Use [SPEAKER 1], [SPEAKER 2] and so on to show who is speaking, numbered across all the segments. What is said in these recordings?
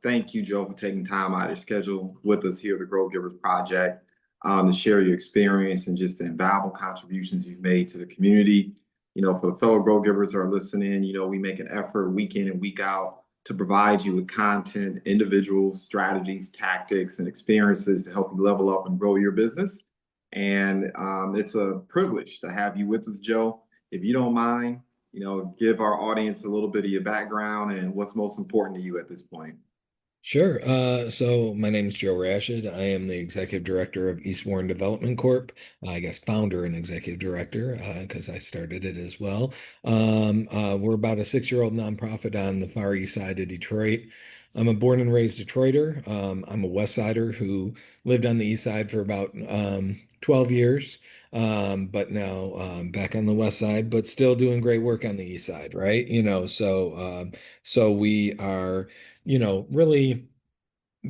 [SPEAKER 1] thank you, Joe, for taking time out of your schedule with us here at the Grow Givers Project to share your experience and just the invaluable contributions you've made to the community. For the fellow Grow Givers who are listening, we make an effort week in and week out to provide you with content, individuals, strategies, tactics, and experiences to help you level up and grow your business. And it's a privilege to have you with us, Joe. If you don't mind, give our audience a little bit of your background and what's most important to you at this point.
[SPEAKER 2] Sure. So my name is Joe Rashid. I am the executive director of East Warren Development Corp. I guess founder and executive director, because I started it as well. We're about a 6-year-old nonprofit on the far east side of Detroit. I'm a born and raised Detroiter. I'm a West Sider who lived on the east side for about 12 years, but now back on the west side, but still doing great work on the east side, right? So we are really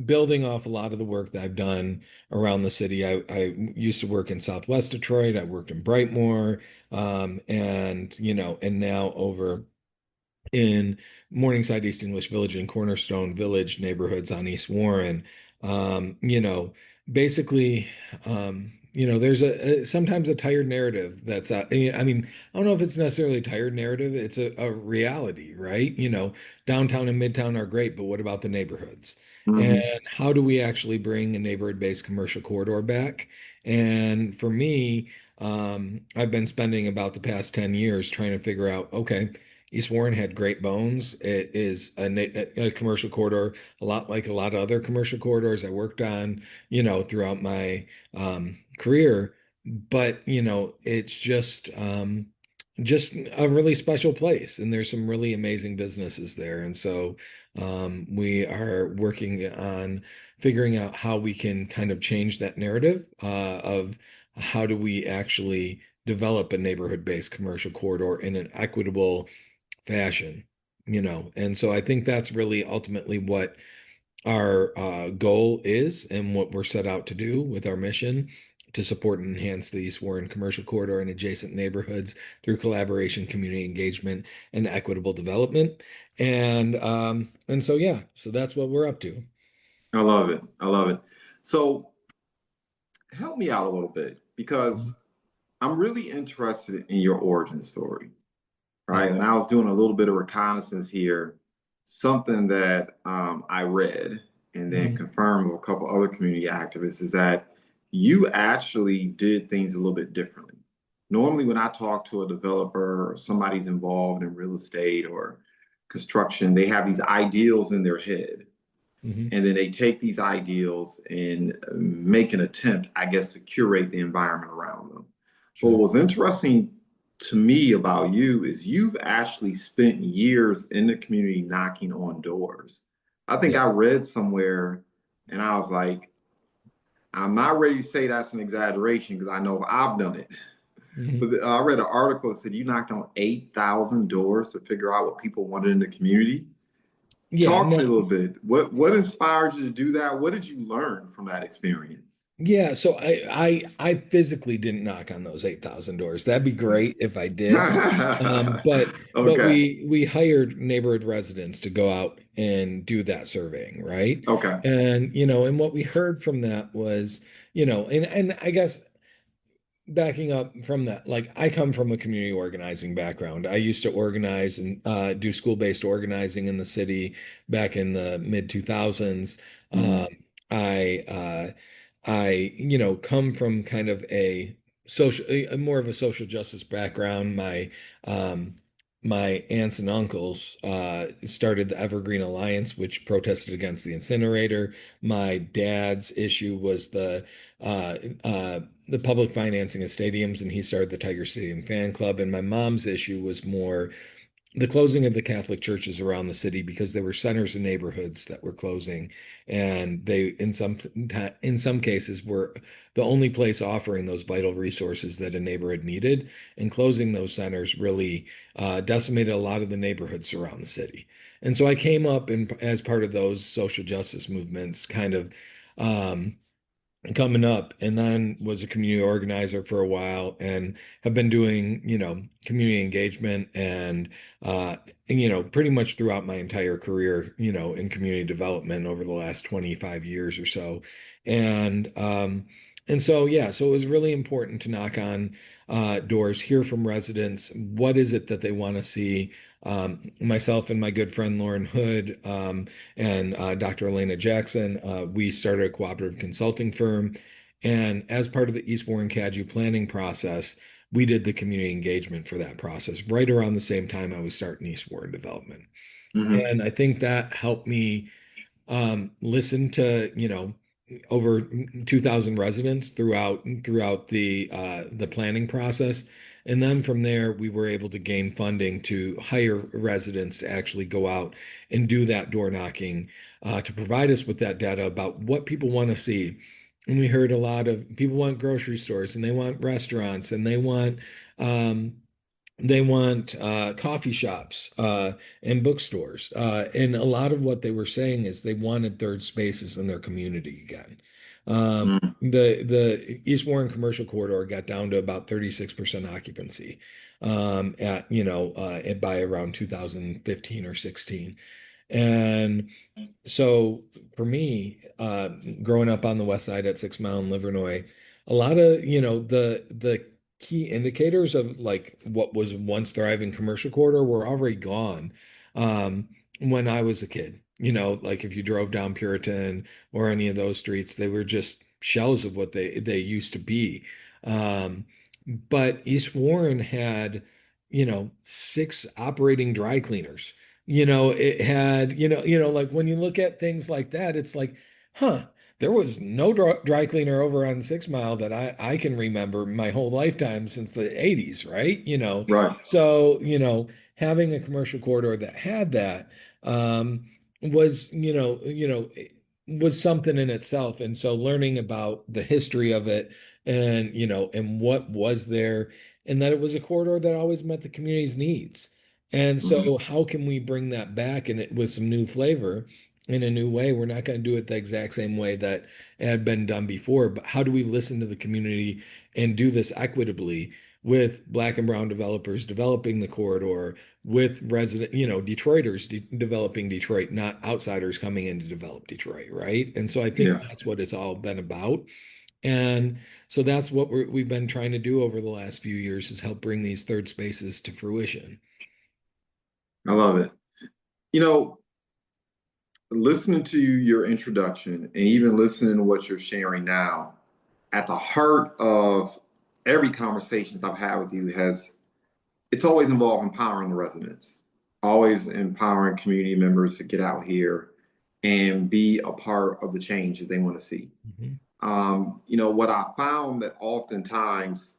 [SPEAKER 2] building off a lot of the work that I've done around the city. I used to work in Southwest Detroit. I worked in Brightmoor, and now over in Morningside, East English Village, and Cornerstone Village neighborhoods on East Warren. Um, you know, basically, there's sometimes a tired narrative that's I mean, I don't know if it's necessarily a tired narrative. It's a reality, right? Downtown and Midtown are great, but what about the neighborhoods? And
[SPEAKER 1] Mhm.
[SPEAKER 2] how do we actually bring a neighborhood-based commercial corridor back? And for me, I've been spending about the past 10 years trying to figure out, okay, East Warren had great bones. It is a commercial corridor, a lot like a lot of other commercial corridors I worked on, throughout my career. But it's just a really special place, and there's some really amazing businesses there. And so we are working on figuring out how we can kind of change that narrative of how do we actually develop a neighborhood-based commercial corridor in an equitable fashion, and so I think that's really ultimately what our goal is and what we're set out to do with our mission to support and enhance the East Warren commercial corridor and adjacent neighborhoods through collaboration, community engagement, and equitable development. And so yeah, so that's what we're up to.
[SPEAKER 1] I love it. I love it. So help me out a little bit because I'm really interested in your origin story,
[SPEAKER 2] Yeah.
[SPEAKER 1] right? And I was doing a little bit of reconnaissance here, something that I read and then
[SPEAKER 2] Mhm.
[SPEAKER 1] confirmed with a couple other community activists is that you actually did things a little bit differently. Normally, when I talk to a developer or somebody's involved in real estate or construction, they have these ideals in their head.
[SPEAKER 2] Mhm.
[SPEAKER 1] And then they take these ideals and make an attempt, I guess, to curate the environment around them. But what
[SPEAKER 2] Sure.
[SPEAKER 1] was interesting to me about you is you've actually spent years in the community knocking on doors. I think
[SPEAKER 2] Yeah.
[SPEAKER 1] I read somewhere and I was like, I'm not ready to say that's an exaggeration because I know I've done it.
[SPEAKER 2] Mhm.
[SPEAKER 1] But I read an article that said you knocked on 8,000 doors to figure out what people wanted in the community.
[SPEAKER 2] Yeah.
[SPEAKER 1] Talk to
[SPEAKER 2] No.
[SPEAKER 1] me a little bit. What inspired you to do that? What did you learn from that experience?
[SPEAKER 2] Yeah, so I physically didn't knock on those 8,000 doors. That'd be great if I did. But
[SPEAKER 1] Okay.
[SPEAKER 2] we hired neighborhood residents to go out and do that surveying, right?
[SPEAKER 1] Okay.
[SPEAKER 2] And what we heard from that was, and I guess backing up from that, like I come from a community organizing background. I used to organize and do school-based organizing in the city back in the mid 2000s. Um,
[SPEAKER 1] Mm.
[SPEAKER 2] I come from kind of a more of a social justice background. Um, my aunts and uncles started the Evergreen Alliance, which protested against the incinerator. My dad's issue was uh, the public financing of stadiums, and he started the Tiger Stadium Fan Club. And my mom's issue was more the closing of the Catholic churches around the city because there were centers and neighborhoods that were closing, and they in some cases were the only place offering those vital resources that a neighborhood needed. And closing those centers really decimated a lot of the neighborhoods around the city. And so I came up as part of those social justice movements, kind of. Um, coming up, and then was a community organizer for a while and have been doing, community engagement and pretty much throughout my entire career, in community development over the last 25 years or so. And and so yeah, so it was really important to knock on doors, hear from residents, what is it that they want to see. Myself and my good friend Lauren Hood, and Dr. Elena Jackson. We started a cooperative consulting firm. And as part of the East Warren Cadue planning process, we did the community engagement for that process right around the same time I was starting East Warren development.
[SPEAKER 1] Hmm.
[SPEAKER 2] And I think that helped me listen to, over 2,000 residents throughout the planning process. And then from there, we were able to gain funding to hire residents to actually go out and do that door knocking, to provide us with that data about what people want to see. And we heard a lot of people want grocery stores and they want restaurants and um, they want coffee shops and bookstores. And a lot of what they were saying is they wanted third spaces in their community again. The East Warren commercial corridor got down to about 36% occupancy by around 2015 or 16. And so for me, growing up on the west side at 6 Mile in Livernois, a lot of, the key indicators of like what was once thriving commercial corridor were already gone when I was a kid. Like if you drove down Puritan or any of those streets, they were just shells of what they used to be. Um, but East Warren had, six operating dry cleaners. It had, like when you look at things like that, it's like, huh, there was no dry cleaner over on 6 Mile that I can remember my whole lifetime since the 80s, right?
[SPEAKER 1] Right.
[SPEAKER 2] So, having a commercial corridor that had that was, was something in itself. And so learning about the history of it and, and what was there, and that it was a corridor that always met the community's needs. And
[SPEAKER 1] Mhm.
[SPEAKER 2] so, how can we bring that back and it with some new flavor in a new way? We're not going to do it the exact same way that it had been done before, but how do we listen to the community and do this equitably with Black and brown developers developing the corridor, with resident, Detroiters developing Detroit, not outsiders coming in to develop Detroit, right? And so, I think
[SPEAKER 1] Yeah,
[SPEAKER 2] that's what it's all been about. And so that's what we've been trying to do over the last few years is help bring these third spaces to fruition.
[SPEAKER 1] I love it. You know, listening to your introduction and even listening to what you're sharing now, at the heart of every conversations I've had with you has it's always involved empowering the residents, always empowering community members to get out here and be a part of the change that they want to see.
[SPEAKER 2] Mhm.
[SPEAKER 1] What I found that oftentimes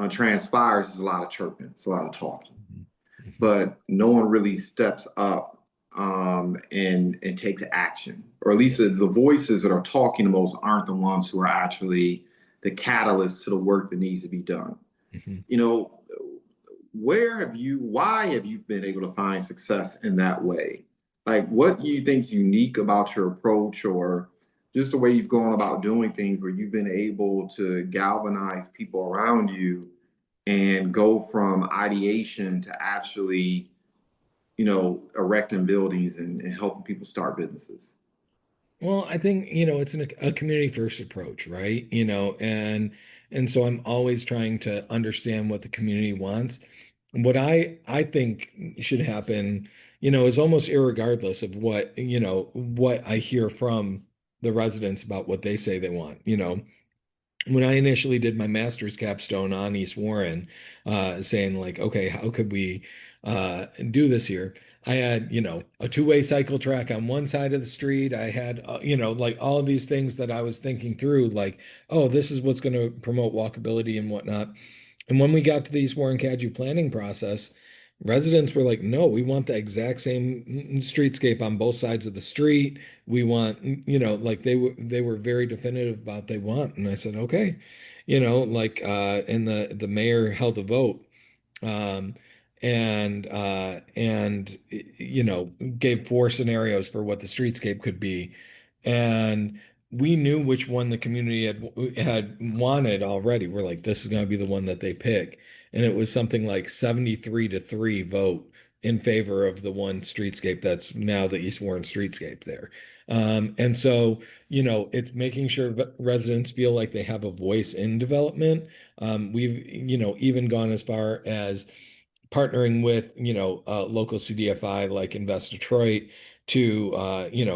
[SPEAKER 1] transpires is a lot of chirping, it's a lot of talking,
[SPEAKER 2] Mhm. Mhm.
[SPEAKER 1] but no one really steps up and takes action, or at least the voices that are talking the most aren't the ones who are actually the catalyst to the work that needs to be done.
[SPEAKER 2] Mhm.
[SPEAKER 1] You know, why have you been able to find success in that way? Like, what do you think is unique about your approach or just the way you've gone about doing things where you've been able to galvanize people around you and go from ideation to actually, erecting buildings and helping people start businesses?
[SPEAKER 2] Well, I think, it's a community first approach, right? And so I'm always trying to understand what the community wants. What I think should happen, is almost irregardless of what I hear from the residents about what they say they want. When I initially did my master's capstone on East Warren, saying like, okay, how could we do this here? I had, a two-way cycle track on one side of the street. I had, like all of these things that I was thinking through, like, oh, this is what's going to promote walkability and whatnot. And when we got to the East Warren Cadue planning process, residents were like, no, we want the exact same streetscape on both sides of the street. We want, like they were very definitive about they want. And I said, okay, and the mayor held a vote, um, and gave four scenarios for what the streetscape could be. And we knew which one the community had wanted already. We're like, this is going to be the one that they pick. And it was something like 73-3 vote in favor of the one streetscape that's now the East Warren streetscape there. And so, it's making sure residents feel like they have a voice in development. We've, even gone as far as partnering with, local CDFI like Invest Detroit to,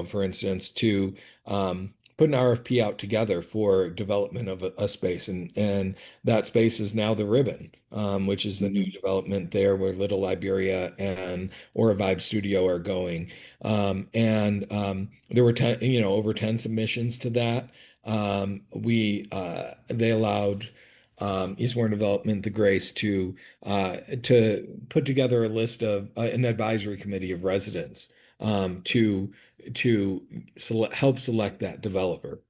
[SPEAKER 2] for instance, to put an RFP out together for development of a space, and that space is now the Ribbon, which is the new development there where Little Liberia and or a Vibe Studio are going. And there were 10, over 10 submissions to that. We They allowed East Warren Development the grace to put together a list of an advisory committee of residents to help select that developer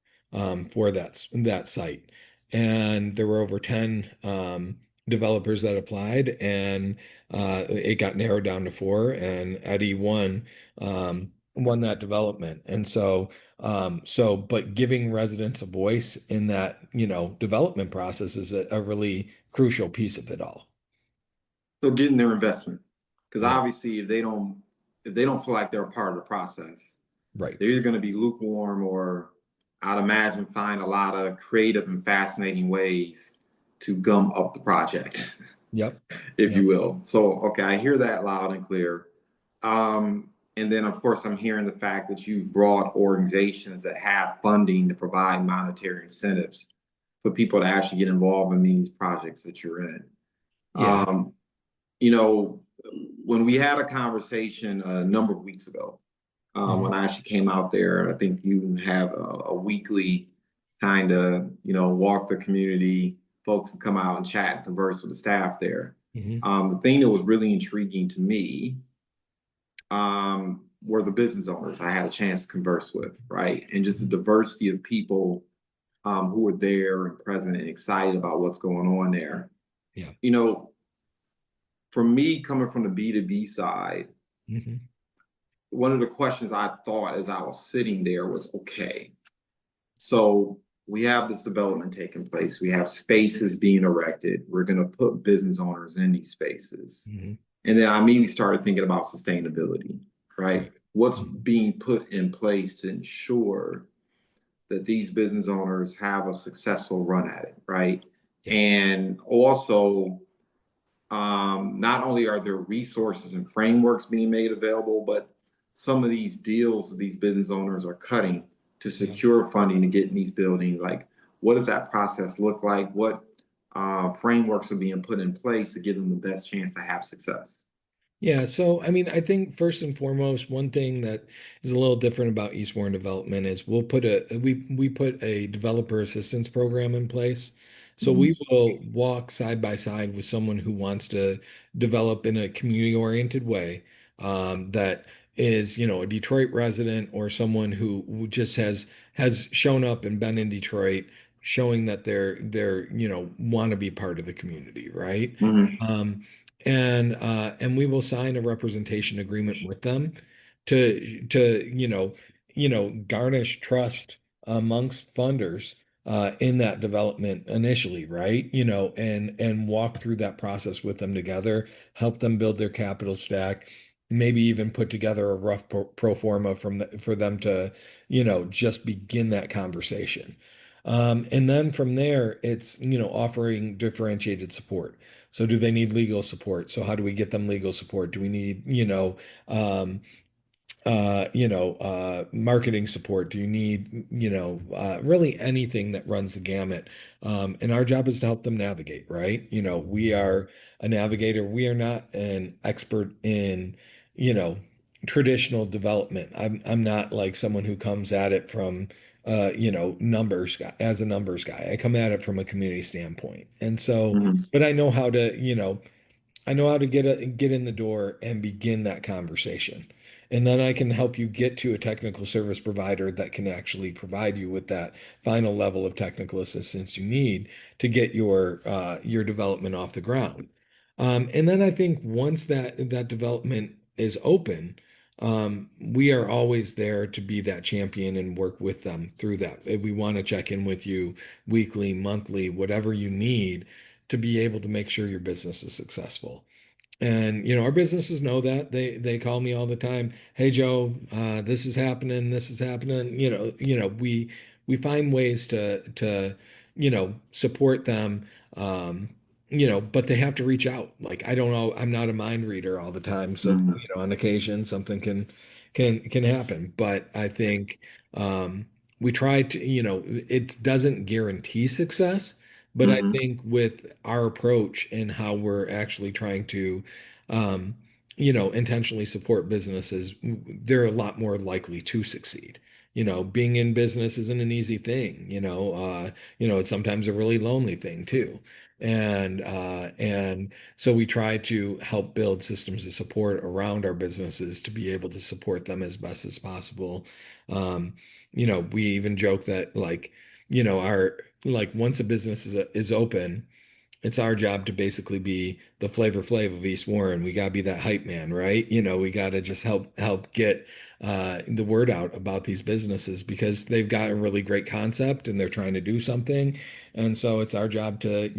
[SPEAKER 2] for that site. And there were over 10 developers that applied, and it got narrowed down to four, and Eddie won that development. And but giving residents a voice in that, development process is a really crucial piece of it all.
[SPEAKER 1] So getting their investment, because
[SPEAKER 2] Right.
[SPEAKER 1] obviously if they don't feel like they're a part of the process,
[SPEAKER 2] Right.
[SPEAKER 1] they're either going to be lukewarm or I'd imagine find a lot of creative and fascinating ways to gum up the project,
[SPEAKER 2] Yep.
[SPEAKER 1] if
[SPEAKER 2] Yep.
[SPEAKER 1] you will. So, okay, I hear that loud and clear. And then, of course, I'm hearing the fact that you've brought organizations that have funding to provide monetary incentives for people to actually get involved in these projects that you're in.
[SPEAKER 2] Yeah.
[SPEAKER 1] Um, you know, when we had a conversation a number of weeks ago,
[SPEAKER 2] Mhm.
[SPEAKER 1] when I actually came out there, I think you have a weekly kind of, walk the community, folks can come out and chat and converse with the staff there.
[SPEAKER 2] Mhm.
[SPEAKER 1] The thing that was really intriguing to me were the business owners I had a chance to converse with, right? And just the diversity of people who were there and present and excited about what's going on there.
[SPEAKER 2] Yeah.
[SPEAKER 1] You know, for me, coming from the B2B side,
[SPEAKER 2] Mhm.
[SPEAKER 1] one of the questions I thought as I was sitting there was, okay, so we have this development taking place. We have spaces being erected. We're going to put business owners in these spaces.
[SPEAKER 2] Mhm.
[SPEAKER 1] And then I immediately started thinking about sustainability, right?
[SPEAKER 2] Right.
[SPEAKER 1] What's
[SPEAKER 2] Mhm.
[SPEAKER 1] being put in place to ensure that these business owners have a successful run at it, right?
[SPEAKER 2] Yeah.
[SPEAKER 1] And also, not only are there resources and frameworks being made available, but some of these deals that these business owners are cutting to
[SPEAKER 2] Yeah.
[SPEAKER 1] secure funding to get in these buildings. Like, what does that process look like? What frameworks are being put in place to give them the best chance to have success?
[SPEAKER 2] Yeah, so I mean, I think first and foremost, one thing that is a little different about East Warren Development is we put a developer assistance program in place. So
[SPEAKER 1] Mhm.
[SPEAKER 2] we will walk side by side with someone who wants to develop in a community-oriented way, that is, a Detroit resident or someone who just has shown up and been in Detroit, showing that they're want to be part of the community, right?
[SPEAKER 1] Mhm.
[SPEAKER 2] Um, and we will sign a representation agreement with them to garnish trust amongst funders in that development initially, right? And walk through that process with them together, help them build their capital stack, maybe even put together a rough pro forma for them to, just begin that conversation. And then from there, it's, offering differentiated support. So do they need legal support? So how do we get them legal support? Do we need, um, marketing support? Do you need, really anything that runs the gamut? And our job is to help them navigate, right? We are a navigator. We are not an expert in, you know, traditional development. I'm not like someone who comes at it from, numbers guy, as a numbers guy. I come at it from a community standpoint. And so,
[SPEAKER 1] Mhm.
[SPEAKER 2] but I know how to get in the door and begin that conversation. And then I can help you get to a technical service provider that can actually provide you with that final level of technical assistance you need to get your development off the ground. And then I think once that development is open, we are always there to be that champion and work with them through that. We want to check in with you weekly, monthly, whatever you need to be able to make sure your business is successful. And our businesses know that. They call me all the time. Hey Joe, this is happening. This is happening. We find ways to support them. Um, but they have to reach out. Like I don't know. I'm not a mind reader all the time. So
[SPEAKER 1] Mhm.
[SPEAKER 2] on occasion something can happen. But I think we try to. It doesn't guarantee success. But I
[SPEAKER 1] Mhm.
[SPEAKER 2] think with our approach and how we're actually trying to, um, intentionally support businesses, they're a lot more likely to succeed. Being in business isn't an easy thing. It's sometimes a really lonely thing too. And so we try to help build systems of support around our businesses to be able to support them as best as possible. Um, we even joke that our once a business is open, it's our job to basically be the Flavor Flav of East Warren. We got to be that hype man, right? We got to just help get the word out about these businesses because they've got a really great concept and they're trying to do something. And so it's our job to,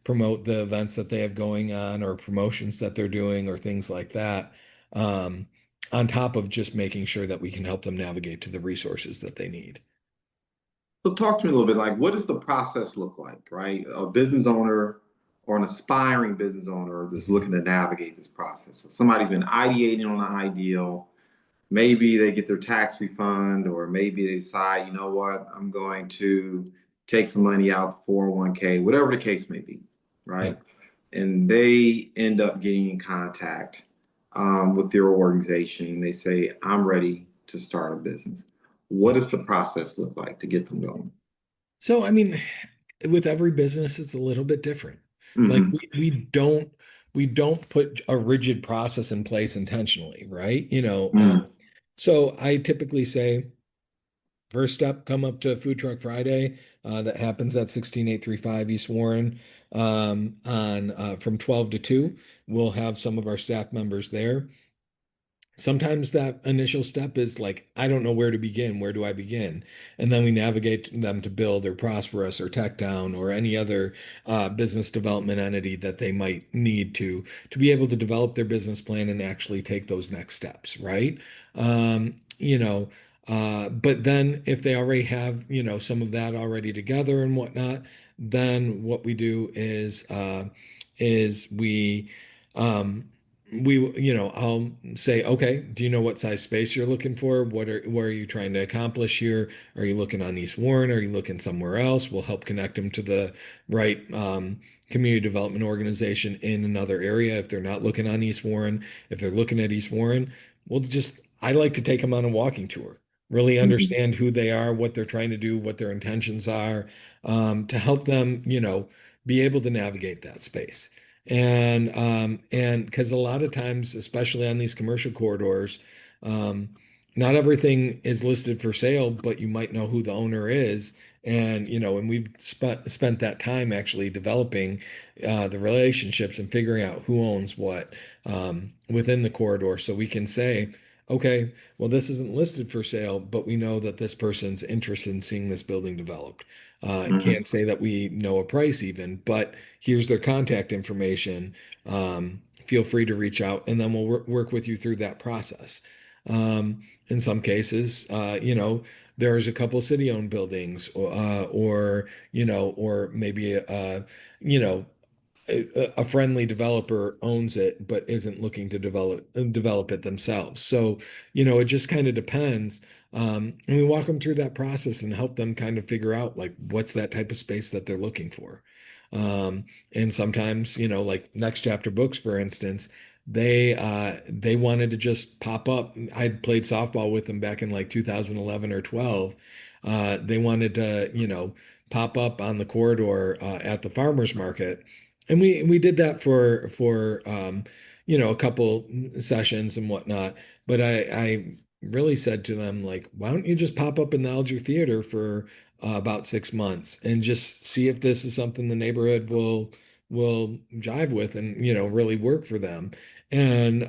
[SPEAKER 2] promote the events that they have going on or promotions that they're doing or things like that. Um, on top of just making sure that we can help them navigate to the resources that they need.
[SPEAKER 1] So talk to me a little bit, like what does the process look like, right? A business owner or an aspiring business owner that's
[SPEAKER 2] Mhm.
[SPEAKER 1] looking to navigate this process. So somebody's been ideating on an ideal. Maybe they get their tax refund, or maybe they decide, you know what, I'm going to take some money out the 401k, whatever the case may be, right?
[SPEAKER 2] Yep.
[SPEAKER 1] And they end up getting in contact with their organization and they say, I'm ready to start a business. What
[SPEAKER 2] Yep.
[SPEAKER 1] does the process look like to get them going?
[SPEAKER 2] So, I mean, with every business, it's a little bit different. Like
[SPEAKER 1] Hmm.
[SPEAKER 2] we don't put a rigid process in place intentionally, right?
[SPEAKER 1] Mm.
[SPEAKER 2] So I typically say first step, come up to Food Truck Friday. That happens at 16835 East Warren on from 12 to 2. We'll have some of our staff members there. Sometimes that initial step is like, I don't know where to begin. Where do I begin? And then we navigate them to Build or Prosperous or Tech Town or any other business development entity that they might need to be able to develop their business plan and actually take those next steps, right? But then if they already have, some of that already together and whatnot, then what we do is um, I'll say, okay, do you know what size space you're looking for? What are you trying to accomplish here? Are you looking on East Warren? Are you looking somewhere else? We'll help connect them to the right community development organization in another area if they're not looking on East Warren. If they're looking at East Warren, I like to take them on a walking tour, really
[SPEAKER 1] Mhm.
[SPEAKER 2] understand who they are, what they're trying to do, what their intentions are, to help them, be able to navigate that space. And because a lot of times, especially on these commercial corridors, um, not everything is listed for sale, but you might know who the owner is. And we've spent that time actually developing the relationships and figuring out who owns what within the corridor, so we can say, okay, well, this isn't listed for sale, but we know that this person's interested in seeing this building developed.
[SPEAKER 1] Mhm.
[SPEAKER 2] Can't say that we know a price even, but here's their contact information. Feel free to reach out, and then we'll work with you through that process. In some cases, there's a couple city-owned buildings, or maybe you know, a friendly developer owns it but isn't looking to develop it themselves. So, it just kind of depends. And we walk them through that process and help them kind of figure out like what's that type of space that they're looking for. And sometimes, like Next Chapter Books, for instance, they wanted to just pop up. I'd played softball with them back in like 2011 or 12. They wanted to, pop up on the corridor at the farmers market, and we did that for a couple sessions and whatnot. But I really said to them, like, why don't you just pop up in the Alger Theater for about 6 months and just see if this is something the neighborhood will jive with and really work for them. And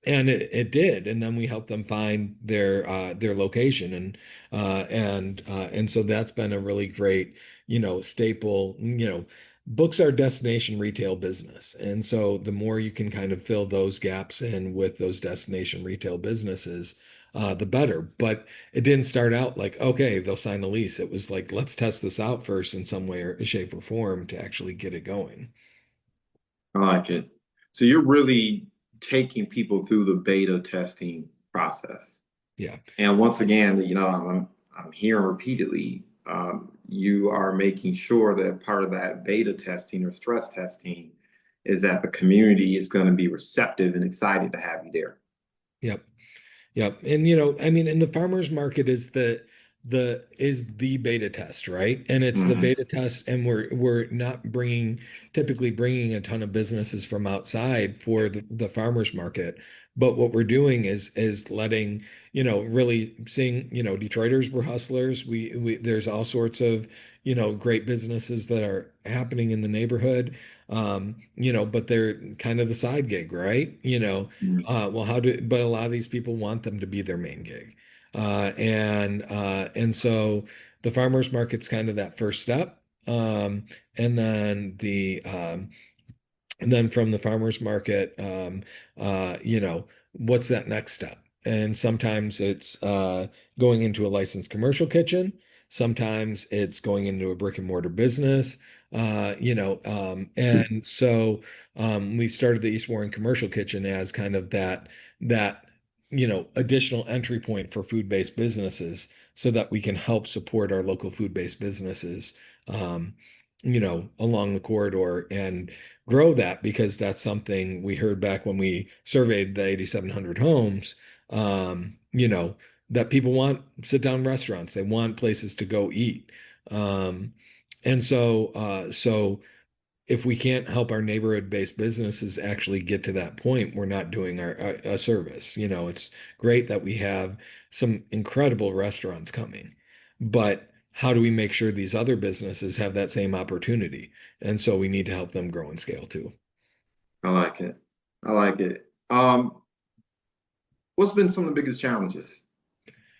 [SPEAKER 2] And it did, and then we helped them find their location, and so that's been a really great, staple. Books are destination retail business, and so the more you can kind of fill those gaps in with those destination retail businesses, the better. But it didn't start out like, okay, they'll sign a lease. It was like, let's test this out first in some way or shape or form to actually get it going.
[SPEAKER 1] I like it. So you're really taking people through the beta testing process.
[SPEAKER 2] Yeah.
[SPEAKER 1] And once again, I'm hearing repeatedly, you are making sure that part of that beta testing or stress testing is that the community is going to be receptive and excited to have you there.
[SPEAKER 2] Yep. Yep. And I mean, and the farmers market is the beta test, right? And it's the
[SPEAKER 1] Mhm.
[SPEAKER 2] beta test, and we're not typically bringing a ton of businesses from outside for the farmers market. But what we're doing is letting, really seeing, Detroiters were hustlers. We there's all sorts of, great businesses that are happening in the neighborhood. But they're kind of the side gig, right? Well, but a lot of these people want them to be their main gig. And so the farmers market's kind of that first step. And then from the farmers market, what's that next step? And sometimes it's going into a licensed commercial kitchen. Sometimes it's going into a brick and mortar business. And so we started the East Warren Commercial Kitchen as kind of that additional entry point for food-based businesses, so that we can help support our local food-based businesses, um, along the corridor and grow that, because that's something we heard back when we surveyed the 8,700 homes, that people want sit-down restaurants. They want places to go eat. Um, and so if we can't help our neighborhood-based businesses actually get to that point, we're not doing a service. It's great that we have some incredible restaurants coming, but how do we make sure these other businesses have that same opportunity? And so we need to help them grow and scale too.
[SPEAKER 1] I like it. I like it. What's been some of the biggest challenges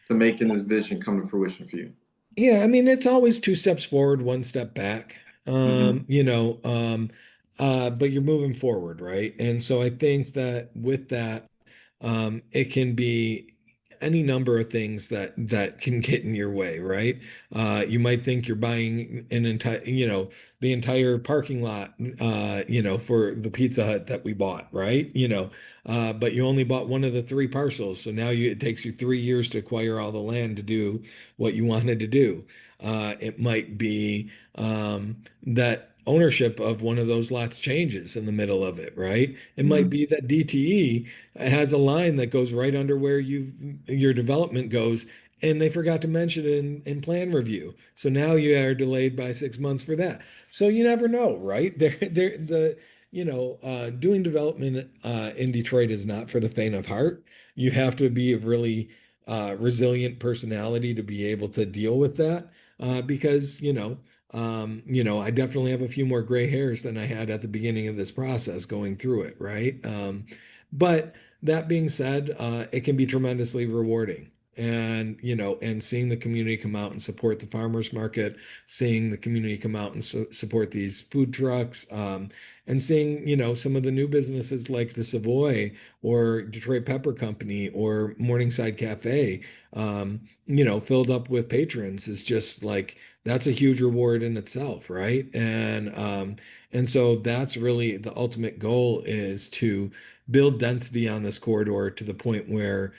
[SPEAKER 1] to making this vision come to fruition for you?
[SPEAKER 2] Yeah, I mean, it's always two steps forward, one step back.
[SPEAKER 1] Hmm.
[SPEAKER 2] But you're moving forward, right? And so I think that with that, it can be any number of things that can get in your way, right? You might think you're buying the entire parking lot, for the Pizza Hut that we bought, right? But you only bought one of the three parcels, so now it takes you 3 years to acquire all the land to do what you wanted to do. It might be that ownership of one of those lots changes in the middle of it, right? It might
[SPEAKER 1] Hmm.
[SPEAKER 2] be that DTE has a line that goes right under where your development goes, and they forgot to mention it in plan review. So now you are delayed by 6 months for that. So you never know, right? Doing development in Detroit is not for the faint of heart. You have to be a really resilient personality to be able to deal with that, because I definitely have a few more gray hairs than I had at the beginning of this process going through it, right? But that being said, it can be tremendously rewarding. And seeing the community come out and support the farmers market, seeing the community come out and support these food trucks, and seeing, some of the new businesses like the Savoy or Detroit Pepper Company or Morningside Cafe, filled up with patrons is just like, that's a huge reward in itself, right? And so that's really the ultimate goal, is to build density on this corridor to the point where,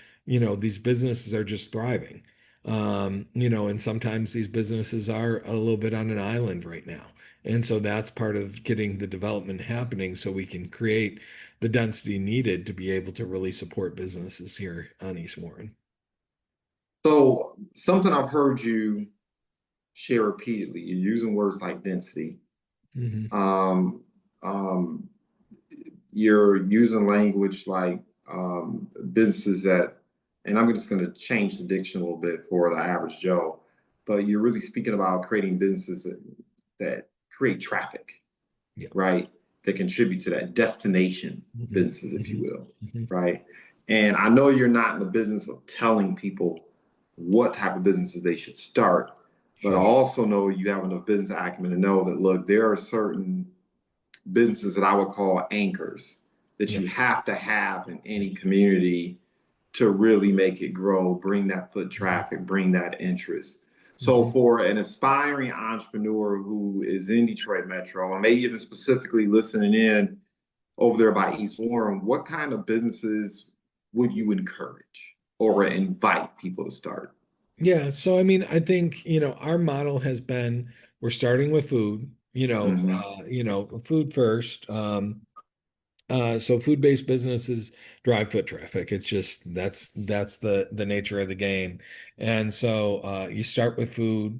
[SPEAKER 2] these businesses are just thriving. And sometimes these businesses are a little bit on an island right now. And so that's part of getting the development happening, so we can create the density needed to be able to really support businesses here on East Warren.
[SPEAKER 1] So something I've heard you share repeatedly, you're using words like density.
[SPEAKER 2] Hmm.
[SPEAKER 1] Um, um, you're using language like businesses that, and I'm just going to change the diction a little bit for the average Joe, but you're really speaking about creating businesses that create traffic,
[SPEAKER 2] Yeah.
[SPEAKER 1] right? That contribute to that destination
[SPEAKER 2] Hmm.
[SPEAKER 1] businesses, if you
[SPEAKER 2] Hmm.
[SPEAKER 1] will,
[SPEAKER 2] Hmm.
[SPEAKER 1] right? And I know you're not in the business of telling people what type of businesses they should start, but I
[SPEAKER 2] Sure.
[SPEAKER 1] also know you have enough business acumen to know that, look, there are certain businesses that I would call anchors that
[SPEAKER 2] Yeah.
[SPEAKER 1] you have to have in any community to really make it grow, bring that foot
[SPEAKER 2] Mhm.
[SPEAKER 1] traffic, bring that interest. So
[SPEAKER 2] Mhm.
[SPEAKER 1] for an aspiring entrepreneur who is in Detroit Metro, and maybe even specifically listening in over there by East Warren, what kind of businesses would you encourage or invite people to start?
[SPEAKER 2] Yeah, so I mean, I think, our model has been we're starting with food,
[SPEAKER 1] Mhm.
[SPEAKER 2] food first. So food-based businesses drive foot traffic. It's just that's the nature of the game. And so you start with food,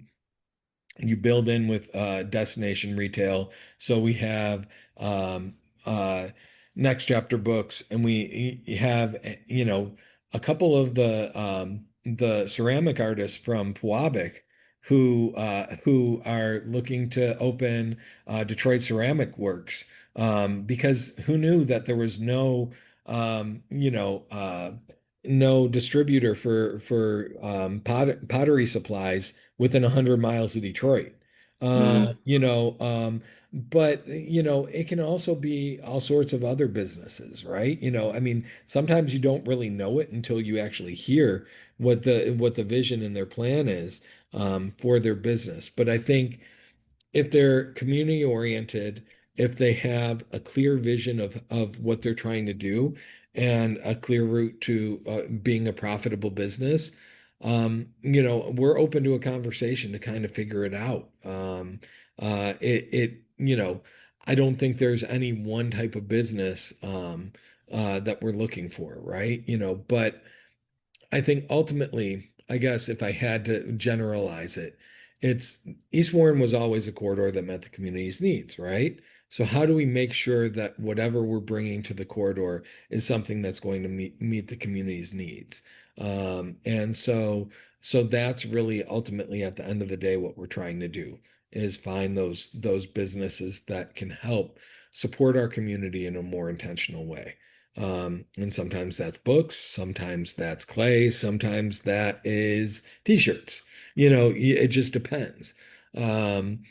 [SPEAKER 2] you build in with destination retail. So we have um, uh, next chapter books, and we have a couple of the ceramic artists from Pewabic who are looking to open Detroit Ceramic Works, because who knew that there was um, you know uh, no distributor for pottery supplies within 100 miles of Detroit.
[SPEAKER 1] Mhm.
[SPEAKER 2] But it can also be all sorts of other businesses, right? I mean, sometimes you don't really know it until you actually hear what the vision and their plan is for their business. But I think if they're community oriented, if they have a clear vision of what they're trying to do and a clear route to being a profitable business, we're open to a conversation to kind of figure it out. I don't think there's any one type of business that we're looking for, right? But I think ultimately, I guess if I had to generalize it, it's East Warren was always a corridor that met the community's needs, right? So how do we make sure that whatever we're bringing to the corridor is something that's going to meet the community's needs? And so that's really ultimately at the end of the day what we're trying to do is find those businesses that can help support our community in a more intentional way. And sometimes that's books, sometimes that's clay, sometimes that is t-shirts. It just depends. Um,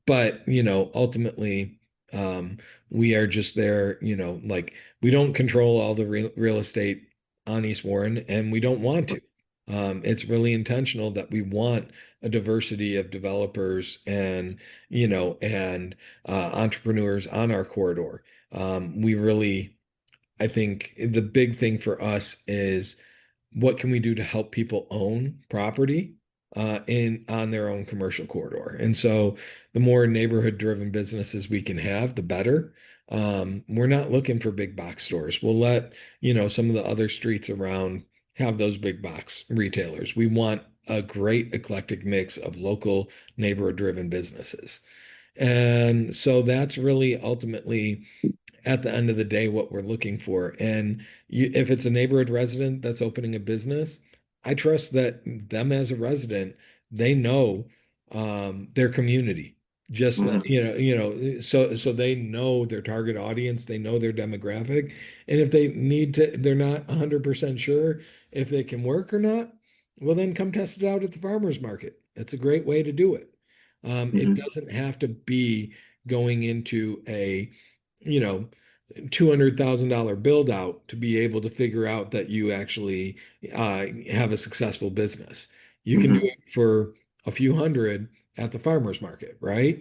[SPEAKER 2] but ultimately, um, we are just there, like we don't control all the real estate on East Warren, and we don't want to. It's really intentional that we want a diversity of developers and entrepreneurs on our corridor. We really I think the big thing for us is what can we do to help people own property in on their own commercial corridor? And so the more neighborhood driven businesses we can have, the better. We're not looking for big box stores. We'll let, some of the other streets around have those big box retailers. We want a great eclectic mix of local neighborhood driven businesses. And so that's really ultimately at the end of the day what we're looking for. And if it's a neighborhood resident that's opening a business, I trust that them as a resident, they know their community. Just
[SPEAKER 1] Mhm.
[SPEAKER 2] so they know their target audience, they know their demographic, and if they need to, they're not 100% sure if they can work or not. Well, then come test it out at the farmers market. It's a great way to do it. It
[SPEAKER 1] Mhm.
[SPEAKER 2] doesn't have to be going into a you know, $200,000 build out to be able to figure out that you actually have a successful business. You can do
[SPEAKER 1] Mhm.
[SPEAKER 2] it for a few hundred at the farmer's market, right?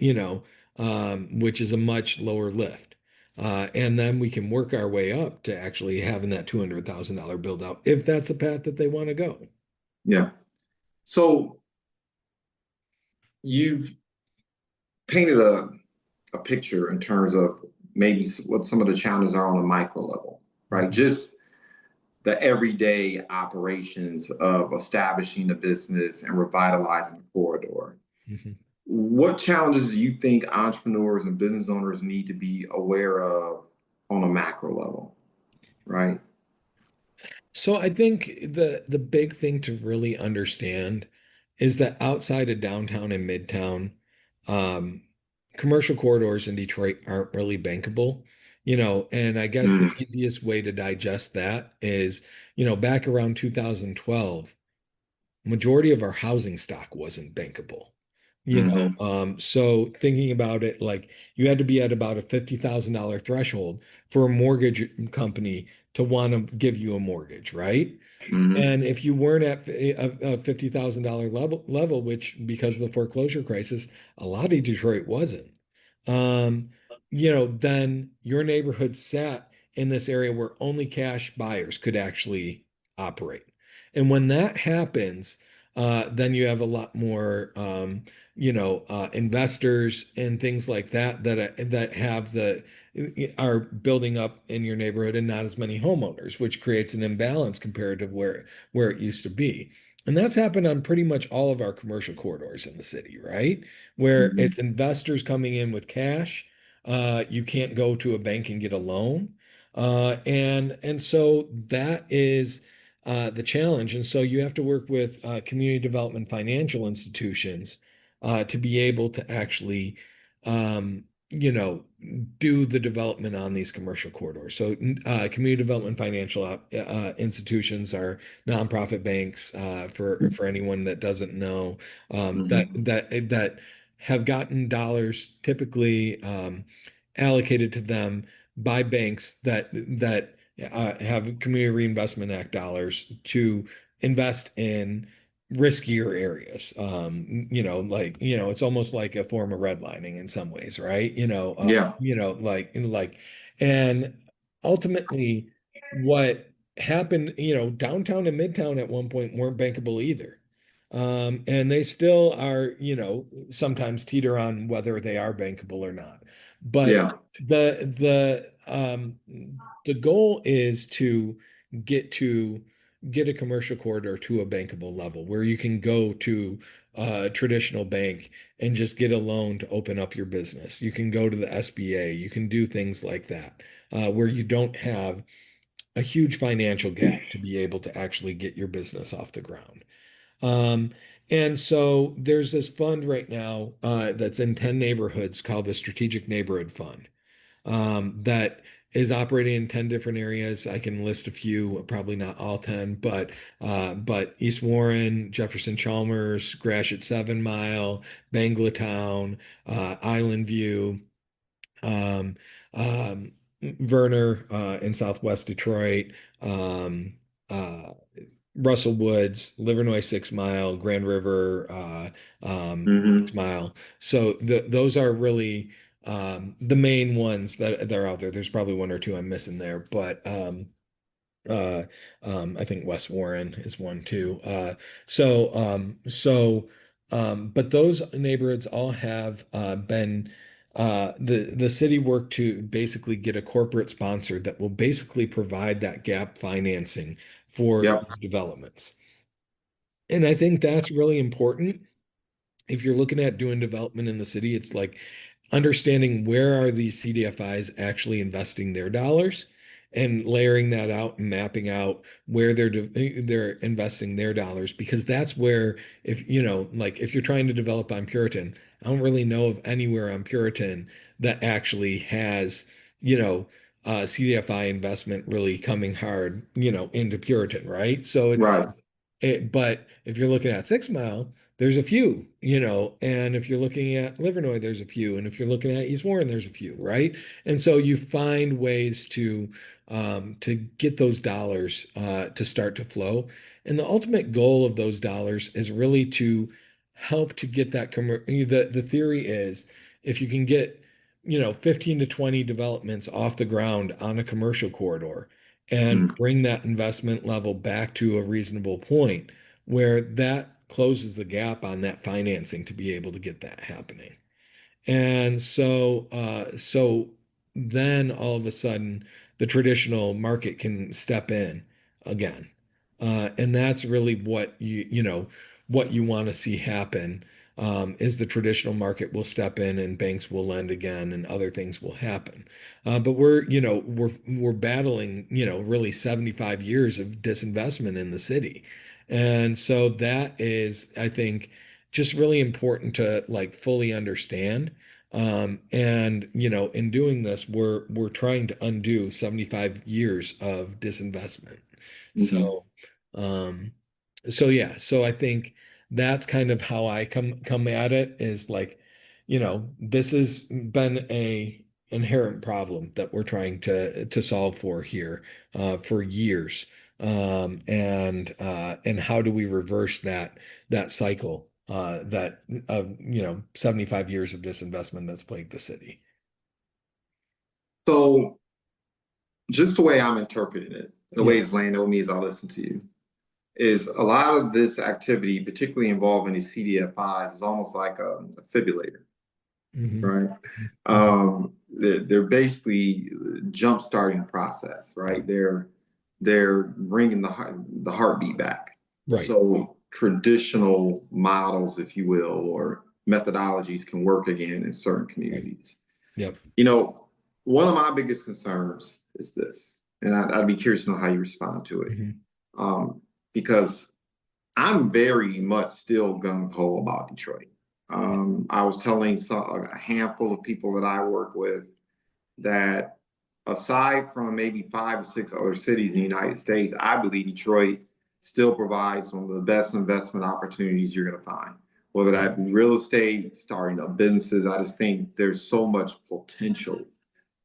[SPEAKER 2] Which is a much lower lift. And then we can work our way up to actually having that $200,000 build out if that's a path that they want to go.
[SPEAKER 1] Yeah. So you've painted a picture in terms of maybe what some of the challenges are on a micro level, right?
[SPEAKER 2] Mhm.
[SPEAKER 1] Just the everyday operations of establishing a business and revitalizing the corridor.
[SPEAKER 2] Mhm.
[SPEAKER 1] What challenges do you think entrepreneurs and business owners need to be aware of on a macro level, right?
[SPEAKER 2] So I think the big thing to really understand is that outside of downtown and midtown, um, commercial corridors in Detroit aren't really bankable. And I guess the
[SPEAKER 1] Mm,
[SPEAKER 2] easiest way to digest that is, back around 2012, majority of our housing stock wasn't bankable.
[SPEAKER 1] hmm
[SPEAKER 2] So thinking about it, like you had to be at about a $50,000 threshold for a mortgage company to want to give you a mortgage, right?
[SPEAKER 1] hmm
[SPEAKER 2] And if you weren't at a $50,000 level, which because of the foreclosure crisis, a lot of Detroit wasn't, um, then your neighborhood sat in this area where only cash buyers could actually operate. And when that happens, then you have a lot more, investors and things like that that have the are building up in your neighborhood and not as many homeowners, which creates an imbalance compared to where it used to be. And that's happened on pretty much all of our commercial corridors in the city, right? Where
[SPEAKER 1] hmm
[SPEAKER 2] it's investors coming in with cash. You can't go to a bank and get a loan. And so that is the challenge. And so you have to work with community development financial institutions to be able to actually um, you know, do the development on these commercial corridors. So, community development financial institutions are nonprofit banks. For anyone that doesn't know,
[SPEAKER 1] hmm
[SPEAKER 2] that have gotten dollars typically allocated to them by banks that have Community Reinvestment Act dollars to invest in riskier areas. It's almost like a form of redlining in some ways, right?
[SPEAKER 1] Yeah,
[SPEAKER 2] And ultimately, what happened, downtown and midtown at one point weren't bankable either. And they still are, sometimes teeter on whether they are bankable or not. But
[SPEAKER 1] yeah,
[SPEAKER 2] the goal is to get to get a commercial corridor to a bankable level where you can go to a traditional bank and just get a loan to open up your business. You can go to the SBA. You can do things like that, where you don't have a huge financial gap to be able to actually get your business off the ground. Um, and so there's this fund right now that's in 10 neighborhoods called the Strategic Neighborhood Fund, that is operating in 10 different areas. I can list a few, probably not all 10, but East Warren, Jefferson Chalmers, Gratiot 7 Mile, Banglatown, Island View, um, um, Verner in Southwest Detroit, um, uh, Russell Woods, Livernois 6 Mile, Grand River 6
[SPEAKER 1] hmm
[SPEAKER 2] Mile. So those are really the main ones that are out there. There's probably one or two I'm missing there, but uh, I think West Warren is one too. But those neighborhoods all have been the city worked to basically get a corporate sponsor that will basically provide that gap financing for
[SPEAKER 1] yep,
[SPEAKER 2] these developments. And I think that's really important if you're looking at doing development in the city. It's like understanding where are these CDFIs actually investing their dollars and layering that out and mapping out where they're investing their dollars, because that's where, if if you're trying to develop on Puritan, I don't really know of anywhere on Puritan that actually has CDFI investment really coming hard into Puritan, right? So
[SPEAKER 1] right,
[SPEAKER 2] but if you're looking at 6 Mile, there's a few, and if you're looking at Livernois, there's a few, and if you're looking at East Warren, there's a few, right? And so you find ways to get those dollars to start to flow, and the ultimate goal of those dollars is really to help to get that the theory is if you can get 15 to 20 developments off the ground on a commercial corridor and
[SPEAKER 1] mm,
[SPEAKER 2] bring that investment level back to a reasonable point where that closes the gap on that financing to be able to get that happening. And so then all of a sudden, the traditional market can step in again. And that's really what what you want to see happen, is the traditional market will step in and banks will lend again and other things will happen. But we're battling, really 75 years of disinvestment in the city. And so that is, I think, just really important to like fully understand. And in doing this, we're trying to undo 75 years of disinvestment.
[SPEAKER 1] Mhm.
[SPEAKER 2] So, um, so yeah, so I think that's kind of how I come at it is like, this has been a inherent problem that we're trying to solve for here for years. And how do we reverse that cycle that of 75 years of disinvestment that's plagued the city?
[SPEAKER 1] So just the way I'm interpreting it, the way
[SPEAKER 2] Yeah.
[SPEAKER 1] it's landed on me as I listen to you, is a lot of this activity, particularly involving these CDFIs, is almost like a fibrillator,
[SPEAKER 2] Hmm.
[SPEAKER 1] right?
[SPEAKER 2] Hmm.
[SPEAKER 1] They're basically jump starting the process, right? They're bringing the heartbeat back.
[SPEAKER 2] Right.
[SPEAKER 1] So traditional models, if you will, or methodologies can work again in certain
[SPEAKER 2] Right.
[SPEAKER 1] communities.
[SPEAKER 2] Yep.
[SPEAKER 1] You know, one of my biggest concerns is this, and I'd be curious to know how you respond to it,
[SPEAKER 2] Hmm.
[SPEAKER 1] um, because I'm very much still gung ho about Detroit. I was telling a handful of people that I work with that aside from maybe 5 or 6 other cities in the United States, I believe Detroit still provides one of the best investment opportunities you're going to find. Whether
[SPEAKER 2] Right.
[SPEAKER 1] that be real estate, starting up businesses, I just think there's so much potential